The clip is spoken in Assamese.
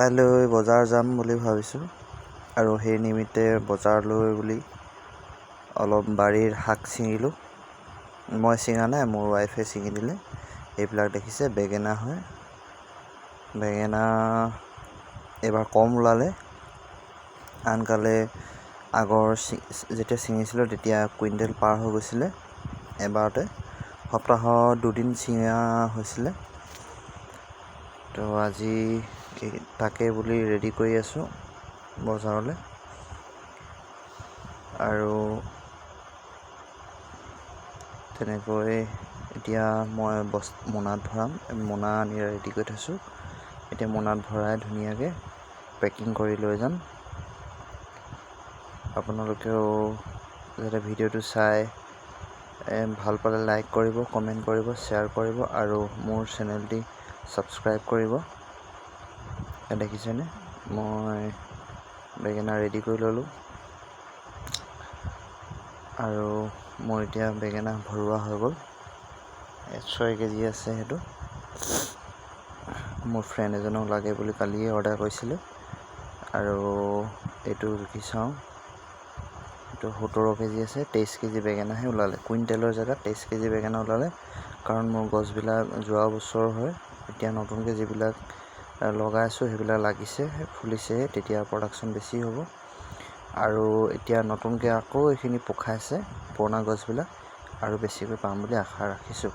কাইলৈ বজাৰ যাম বুলি ভাবিছোঁ আৰু সেই নিমিত্তে বজাৰলৈ বুলি অলপ বাৰীৰ শাক ছিঙিলোঁ। মই ছিঙা নাই, মোৰ ৱাইফে ছিঙি দিলে। এইবিলাক দেখিছে বেঙেনা হয়। বেঙেনা এইবাৰ কম ওলালে। আনকালে আগৰ যেতিয়া ছিঙিছিলোঁ তেতিয়া কুইণ্টেল পাৰ হৈ গৈছিলে এবাৰতে। সপ্তাহত 2 দিন ছিঙা হৈছিলে। তো আজি তাকে বুলি ৰেডি কৰি আছোঁ বজাৰলৈ। আৰু তেনেকৈ এতিয়া মই মোনাত ভৰাম। মোনা আনি ৰেডি কৰি থৈছোঁ। এতিয়া মোনাত ভৰাই ধুনীয়াকৈ পেকিং কৰি লৈ যাম। আপোনালোকেও যাতে ভিডিঅ'টো চাই ভাল পালে লাইক কৰিব, কমেণ্ট কৰিব, শ্বেয়াৰ কৰিব আৰু মোৰ চেনেলটি ছাবস্ক্ৰাইব কৰিব। দেখিছেনে মই বেঙেনা ৰেডি কৰি ল'লোঁ আৰু মোৰ এতিয়া বেঙেনা ভৰোৱা হৈ গ'ল। 6 কেজি আছে সেইটো। মোৰ ফ্ৰেণ্ড এজনক লাগে বুলি কালিয়ে অৰ্ডাৰ কৰিছিলে আৰু এইটো জুখি চাওঁ, এইটো 17 কেজি আছে। 23 কেজি বেঙেনাহে ওলালে। কুইণ্টেলৰ জেগাত 23 কেজি বেঙেনা ওলালে। কাৰণ মোৰ গছবিলাক যোৱা বছৰ হয়। এতিয়া নতুনকৈ যিবিলাক লগাইছোঁ সেইবিলাক লাগিছে, ফুলিছেহে, তেতিয়া প্ৰডাকশ্যন বেছি হ'ব। আৰু এতিয়া নতুনকৈ আকৌ এইখিনি পোখাইছে পুৰণা গছবিলাক, আৰু বেছিকৈ পাম বুলি আশা ৰাখিছোঁ।